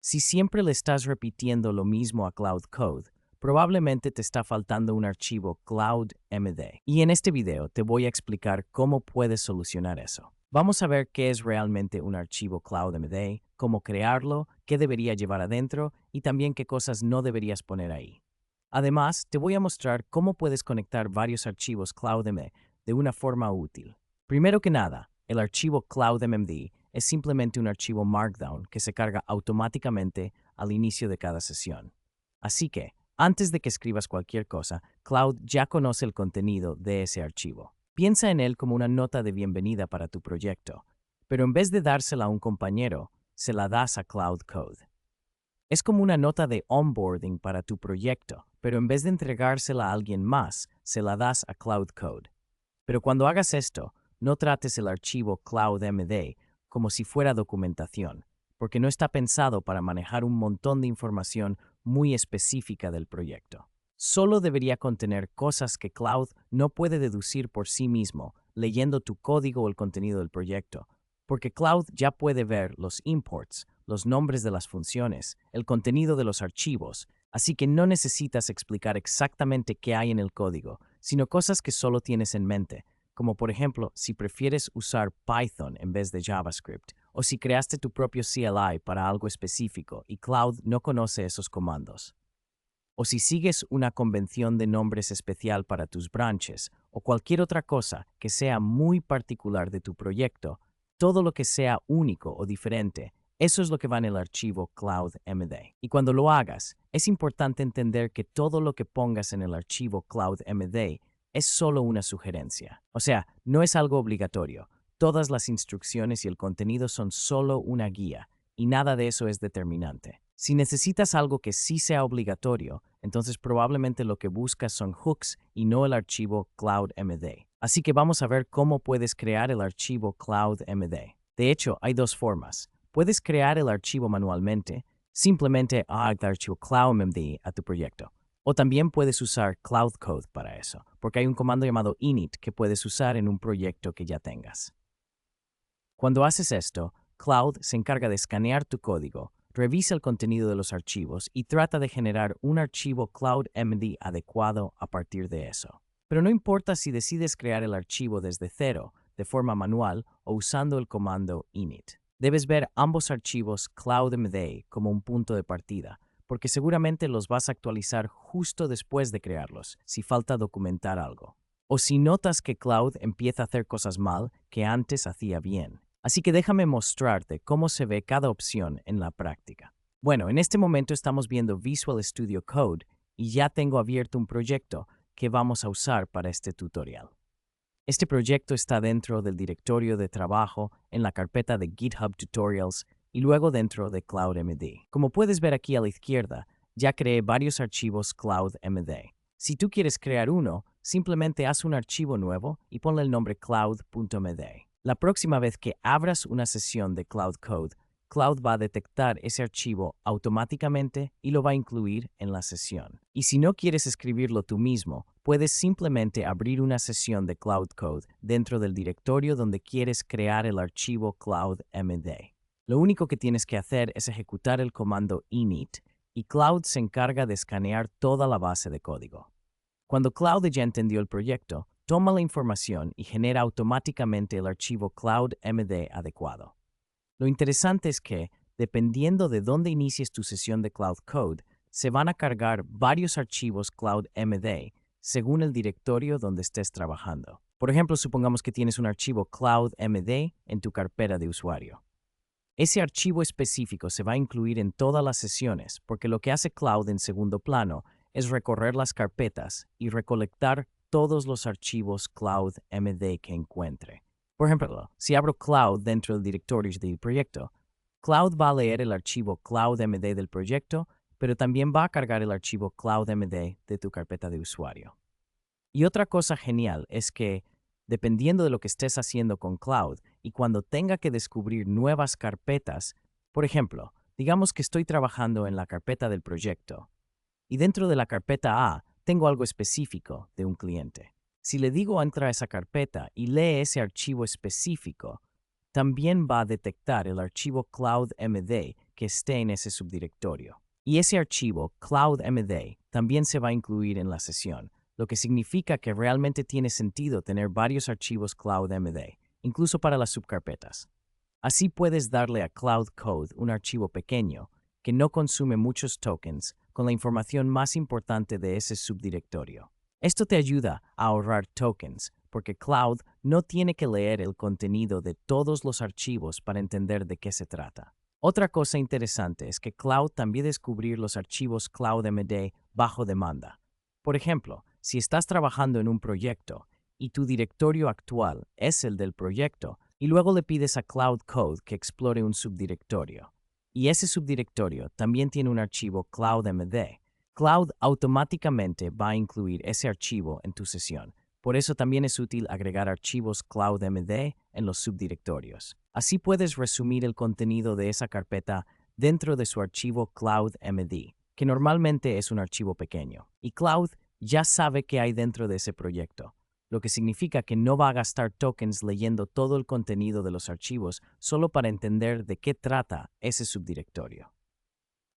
Si siempre le estás repitiendo lo mismo a Cloud Code, probablemente te está faltando un archivo Cloud MD. Y en este video te voy a explicar cómo puedes solucionar eso. Vamos a ver qué es realmente un archivo Cloud MD, cómo crearlo, qué debería llevar adentro y también qué cosas no deberías poner ahí. Además, te voy a mostrar cómo puedes conectar varios archivos CloudMD de una forma útil. Primero que nada, el archivo CloudMD es simplemente un archivo Markdown que se carga automáticamente al inicio de cada sesión. Así que, antes de que escribas cualquier cosa, Cloud ya conoce el contenido de ese archivo. Piensa en él como una nota de bienvenida para tu proyecto, pero en vez de dársela a un compañero, se la das a Cloud Code. Es como una nota de onboarding para tu proyecto, pero en vez de entregársela a alguien más, se la das a Cloud Code. Pero cuando hagas esto, no trates el archivo CloudMD como si fuera documentación, porque no está pensado para manejar un montón de información muy específica del proyecto. Solo debería contener cosas que Cloud no puede deducir por sí mismo leyendo tu código o el contenido del proyecto, porque Cloud ya puede ver los imports, los nombres de las funciones, el contenido de los archivos, así que no necesitas explicar exactamente qué hay en el código, sino cosas que solo tienes en mente, como por ejemplo si prefieres usar Python en vez de JavaScript, o si creaste tu propio CLI para algo específico y Cloud no conoce esos comandos, o si sigues una convención de nombres especial para tus branches, o cualquier otra cosa que sea muy particular de tu proyecto, todo lo que sea único o diferente, eso es lo que va en el archivo CloudMD. Y cuando lo hagas, es importante entender que todo lo que pongas en el archivo CloudMD es solo una sugerencia. O sea, no es algo obligatorio. Todas las instrucciones y el contenido son solo una guía, y nada de eso es determinante. Si necesitas algo que sí sea obligatorio, entonces probablemente lo que buscas son hooks y no el archivo CloudMD. Así que vamos a ver cómo puedes crear el archivo CloudMD. De hecho, hay dos formas. Puedes crear el archivo manualmente, simplemente add el archivo CloudMD a tu proyecto. O también puedes usar Cloud Code para eso, porque hay un comando llamado init que puedes usar en un proyecto que ya tengas. Cuando haces esto, Cloud se encarga de escanear tu código, revisa el contenido de los archivos y trata de generar un archivo CloudMD adecuado a partir de eso. Pero no importa si decides crear el archivo desde cero, de forma manual o usando el comando init. Debes ver ambos archivos CloudMD como un punto de partida, porque seguramente los vas a actualizar justo después de crearlos, si falta documentar algo. O si notas que Cloud empieza a hacer cosas mal que antes hacía bien. Así que déjame mostrarte cómo se ve cada opción en la práctica. Bueno, en este momento estamos viendo Visual Studio Code y ya tengo abierto un proyecto que vamos a usar para este tutorial. Este proyecto está dentro del directorio de trabajo en la carpeta de GitHub Tutorials y luego dentro de CloudMD. Como puedes ver aquí a la izquierda, ya creé varios archivos CloudMD. Si tú quieres crear uno, simplemente haz un archivo nuevo y ponle el nombre cloud.md. La próxima vez que abras una sesión de Cloud Code, Cloud va a detectar ese archivo automáticamente y lo va a incluir en la sesión. Y si no quieres escribirlo tú mismo, puedes simplemente abrir una sesión de Cloud Code dentro del directorio donde quieres crear el archivo CloudMD. Lo único que tienes que hacer es ejecutar el comando init y Cloud se encarga de escanear toda la base de código. Cuando Cloud ya entendió el proyecto, toma la información y genera automáticamente el archivo CloudMD adecuado. Lo interesante es que, dependiendo de dónde inicies tu sesión de Cloud Code, se van a cargar varios archivos CloudMD según el directorio donde estés trabajando. Por ejemplo, supongamos que tienes un archivo CloudMD en tu carpeta de usuario. Ese archivo específico se va a incluir en todas las sesiones porque lo que hace Cloud en segundo plano es recorrer las carpetas y recolectar todos los archivos CloudMD que encuentre. Por ejemplo, si abro Cloud dentro del directorio del proyecto, Cloud va a leer el archivo CloudMD del proyecto, pero también va a cargar el archivo CloudMD de tu carpeta de usuario. Y otra cosa genial es que, dependiendo de lo que estés haciendo con Cloud y cuando tenga que descubrir nuevas carpetas, por ejemplo, digamos que estoy trabajando en la carpeta del proyecto y dentro de la carpeta A tengo algo específico de un cliente. Si le digo entra a esa carpeta y lee ese archivo específico, también va a detectar el archivo CloudMD que esté en ese subdirectorio. Y ese archivo, CloudMD, también se va a incluir en la sesión, lo que significa que realmente tiene sentido tener varios archivos CloudMD, incluso para las subcarpetas. Así puedes darle a Cloud Code un archivo pequeño que no consume muchos tokens con la información más importante de ese subdirectorio. Esto te ayuda a ahorrar tokens porque Cloud no tiene que leer el contenido de todos los archivos para entender de qué se trata. Otra cosa interesante es que Cloud también descubrir los archivos CloudMD bajo demanda. Por ejemplo, si estás trabajando en un proyecto y tu directorio actual es el del proyecto, y luego le pides a Cloud Code que explore un subdirectorio, y ese subdirectorio también tiene un archivo CloudMD, Cloud automáticamente va a incluir ese archivo en tu sesión. Por eso también es útil agregar archivos CloudMD en los subdirectorios. Así puedes resumir el contenido de esa carpeta dentro de su archivo CloudMD, que normalmente es un archivo pequeño. Y Cloud ya sabe qué hay dentro de ese proyecto, lo que significa que no va a gastar tokens leyendo todo el contenido de los archivos solo para entender de qué trata ese subdirectorio.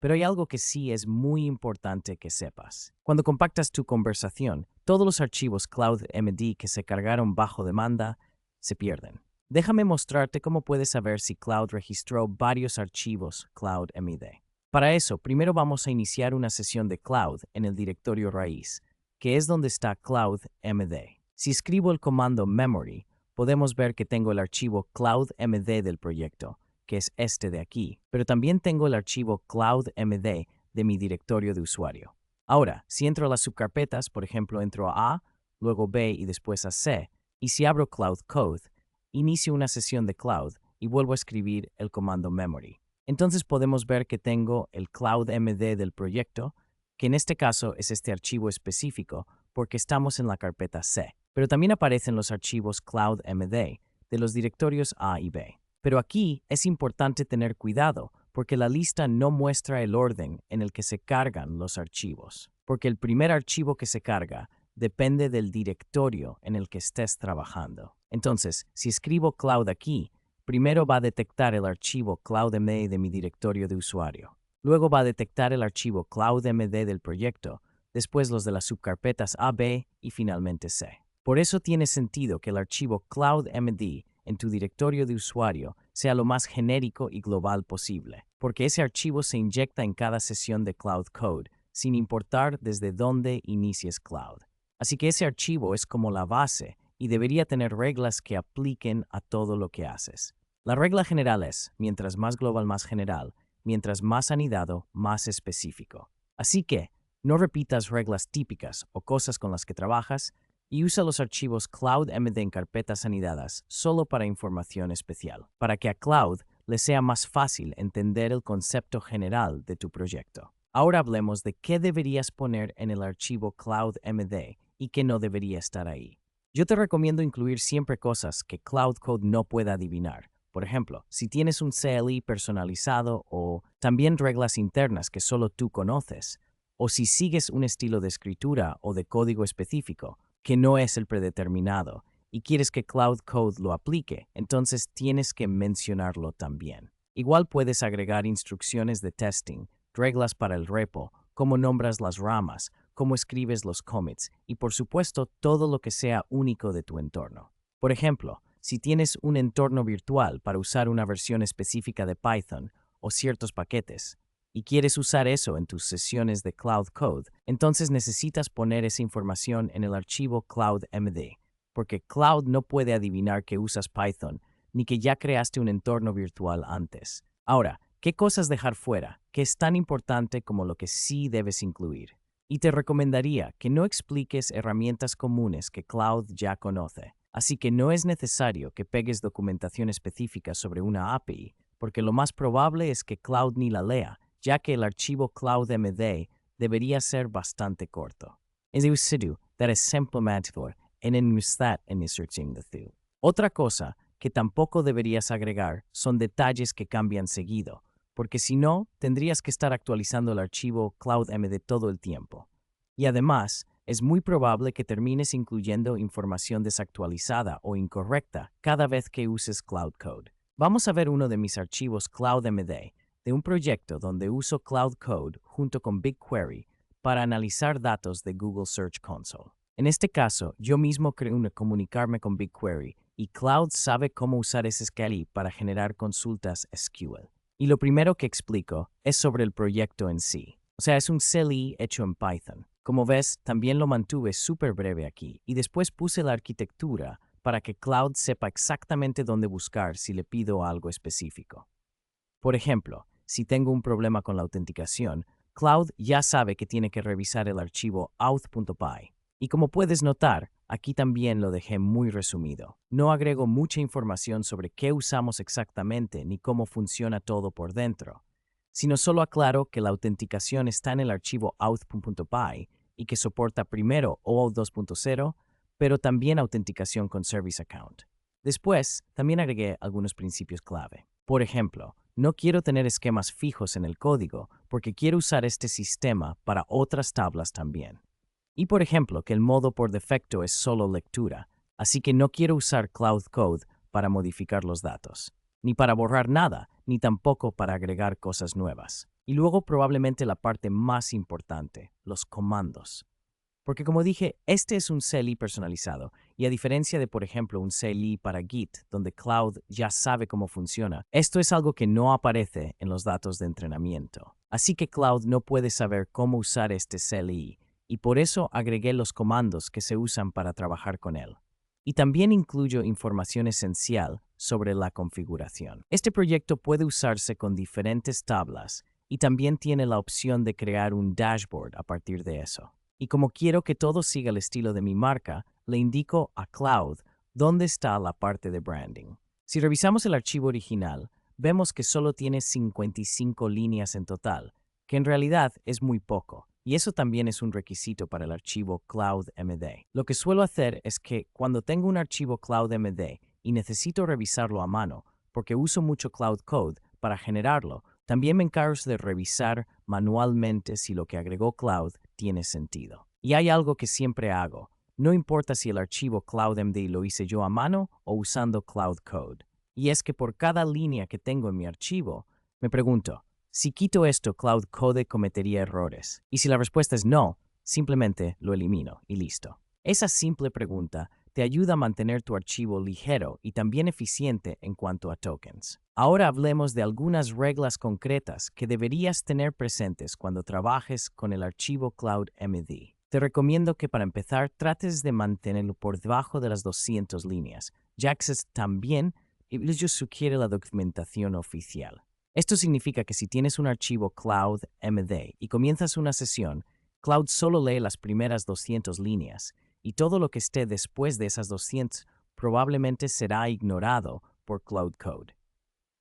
Pero hay algo que sí es muy importante que sepas. Cuando compactas tu conversación, todos los archivos CloudMD que se cargaron bajo demanda se pierden. Déjame mostrarte cómo puedes saber si Cloud registró varios archivos CloudMD. Para eso, primero vamos a iniciar una sesión de Cloud en el directorio raíz, que es donde está CloudMD. Si escribo el comando memory, podemos ver que tengo el archivo CloudMD del proyecto, que es este de aquí, pero también tengo el archivo CloudMD de mi directorio de usuario. Ahora, si entro a las subcarpetas, por ejemplo, entro a A, luego B y después a C, y si abro Cloud Code, inicio una sesión de Cloud y vuelvo a escribir el comando memory. Entonces podemos ver que tengo el CloudMD del proyecto, que en este caso es este archivo específico porque estamos en la carpeta C, pero también aparecen los archivos CloudMD de los directorios A y B. Pero aquí es importante tener cuidado porque la lista no muestra el orden en el que se cargan los archivos, porque el primer archivo que se carga depende del directorio en el que estés trabajando. Entonces, si escribo Cloud aquí, primero va a detectar el archivo CloudMD de mi directorio de usuario. Luego va a detectar el archivo CloudMD del proyecto, después los de las subcarpetas A, B y finalmente C. Por eso tiene sentido que el archivo CloudMD en tu directorio de usuario sea lo más genérico y global posible, porque ese archivo se inyecta en cada sesión de Cloud Code, sin importar desde dónde inicies Cloud. Así que ese archivo es como la base y debería tener reglas que apliquen a todo lo que haces. La regla general es, mientras más global, más general, mientras más anidado, más específico. Así que, no repitas reglas típicas o cosas con las que trabajas, y usa los archivos CloudMD en carpetas anidadas solo para información especial, para que a Cloud le sea más fácil entender el concepto general de tu proyecto. Ahora hablemos de qué deberías poner en el archivo CloudMD y qué no debería estar ahí. Yo te recomiendo incluir siempre cosas que Cloud Code no pueda adivinar. Por ejemplo, si tienes un CLI personalizado o también reglas internas que solo tú conoces, o si sigues un estilo de escritura o de código específico, que no es el predeterminado, y quieres que Cloud Code lo aplique, entonces tienes que mencionarlo también. Igual puedes agregar instrucciones de testing, reglas para el repo, cómo nombras las ramas, cómo escribes los commits, y por supuesto todo lo que sea único de tu entorno. Por ejemplo, si tienes un entorno virtual para usar una versión específica de Python o ciertos paquetes, y quieres usar eso en tus sesiones de Cloud Code, entonces necesitas poner esa información en el archivo CloudMD, porque Cloud no puede adivinar que usas Python ni que ya creaste un entorno virtual antes. Ahora, ¿qué cosas dejar fuera? ¿Qué es tan importante como lo que sí debes incluir? Y te recomendaría que no expliques herramientas comunes que Cloud ya conoce. Así que no es necesario que pegues documentación específica sobre una API, porque lo más probable es que Cloud ni la lea, ya que el archivo CloudMD debería ser bastante corto. That is simplemente en. Otra cosa que tampoco deberías agregar son detalles que cambian seguido, porque si no, tendrías que estar actualizando el archivo CloudMD todo el tiempo. Y además, es muy probable que termines incluyendo información desactualizada o incorrecta cada vez que uses Cloud Code. Vamos a ver uno de mis archivos CloudMD de un proyecto donde uso Cloud Code junto con BigQuery para analizar datos de Google Search Console. En este caso, yo mismo creo comunicarme con BigQuery y Cloud sabe cómo usar ese SQL para generar consultas SQL. Y lo primero que explico es sobre el proyecto en sí. O sea, es un CLI hecho en Python. Como ves, también lo mantuve súper breve aquí y después puse la arquitectura para que Cloud sepa exactamente dónde buscar si le pido algo específico. Por ejemplo, si tengo un problema con la autenticación, Cloud ya sabe que tiene que revisar el archivo auth.py. Y como puedes notar, aquí también lo dejé muy resumido. No agrego mucha información sobre qué usamos exactamente ni cómo funciona todo por dentro, sino solo aclaro que la autenticación está en el archivo auth.py y que soporta primero OAuth 2.0, pero también autenticación con Service Account. Después, también agregué algunos principios clave. Por ejemplo, no quiero tener esquemas fijos en el código porque quiero usar este sistema para otras tablas también. Y por ejemplo, que el modo por defecto es solo lectura, así que no quiero usar Cloud Code para modificar los datos, ni para borrar nada, ni tampoco para agregar cosas nuevas. Y luego probablemente la parte más importante, los comandos. Porque como dije, este es un CLI personalizado, y a diferencia de, por ejemplo, un CLI para Git, donde Cloud ya sabe cómo funciona, esto es algo que no aparece en los datos de entrenamiento. Así que Cloud no puede saber cómo usar este CLI, y por eso agregué los comandos que se usan para trabajar con él. Y también incluyo información esencial sobre la configuración. Este proyecto puede usarse con diferentes tablas, y también tiene la opción de crear un dashboard a partir de eso. Y como quiero que todo siga el estilo de mi marca, le indico a Cloud dónde está la parte de branding. Si revisamos el archivo original, vemos que solo tiene 55 líneas en total, que en realidad es muy poco, y eso también es un requisito para el archivo CloudMD. Lo que suelo hacer es que cuando tengo un archivo CloudMD y necesito revisarlo a mano, porque uso mucho Cloud Code para generarlo, también me encargo de revisar manualmente si lo que agregó Cloud tiene sentido. Y hay algo que siempre hago. No importa si el archivo CloudMD lo hice yo a mano o usando Cloud Code. Y es que por cada línea que tengo en mi archivo, me pregunto, si quito esto, Cloud Code cometería errores. Y si la respuesta es no, simplemente lo elimino y listo. Esa simple pregunta te ayuda a mantener tu archivo ligero y también eficiente en cuanto a tokens. Ahora hablemos de algunas reglas concretas que deberías tener presentes cuando trabajes con el archivo CloudMD. Te recomiendo que para empezar trates de mantenerlo por debajo de las 200 líneas, ya que también ellos sugiere la documentación oficial. Esto significa que si tienes un archivo CloudMD y comienzas una sesión, Cloud solo lee las primeras 200 líneas, y todo lo que esté después de esas 200 probablemente será ignorado por Cloud Code.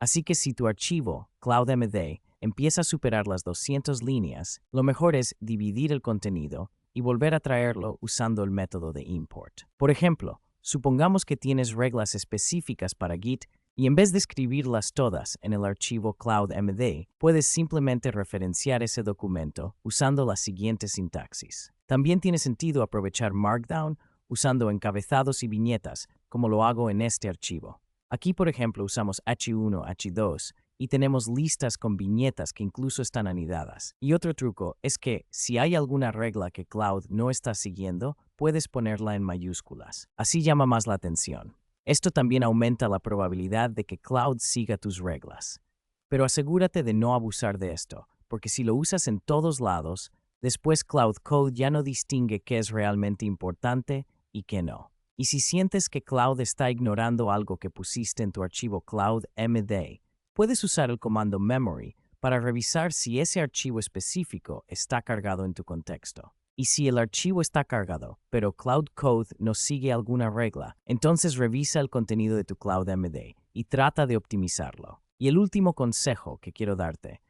Así que si tu archivo, CloudMD, empieza a superar las 200 líneas, lo mejor es dividir el contenido y volver a traerlo usando el método de import. Por ejemplo, supongamos que tienes reglas específicas para Git y en vez de escribirlas todas en el archivo CloudMD, puedes simplemente referenciar ese documento usando la siguiente sintaxis. También tiene sentido aprovechar Markdown usando encabezados y viñetas, como lo hago en este archivo. Aquí, por ejemplo, usamos H1, H2 y tenemos listas con viñetas que incluso están anidadas. Y otro truco es que si hay alguna regla que Cloud no está siguiendo, puedes ponerla en mayúsculas. Así llama más la atención. Esto también aumenta la probabilidad de que Cloud siga tus reglas. Pero asegúrate de no abusar de esto, porque si lo usas en todos lados, después Cloud Code ya no distingue qué es realmente importante y qué no. Y si sientes que Cloud está ignorando algo que pusiste en tu archivo CloudMD, puedes usar el comando memory para revisar si ese archivo específico está cargado en tu contexto. Y si el archivo está cargado, pero Cloud Code no sigue alguna regla, entonces revisa el contenido de tu CloudMD y trata de optimizarlo. Y el último consejo que quiero darte,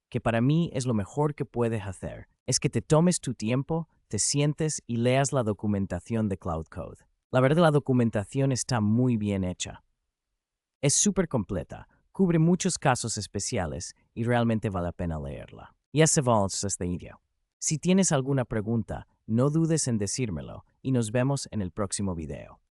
que para mí es lo mejor que puedes hacer, es que te tomes tu tiempo, te sientes y leas la documentación de Cloud Code. La verdad, la documentación está muy bien hecha. Es súper completa, cubre muchos casos especiales y realmente vale la pena leerla. Y eso es este video. Si tienes alguna pregunta, no dudes en decírmelo y nos vemos en el próximo video.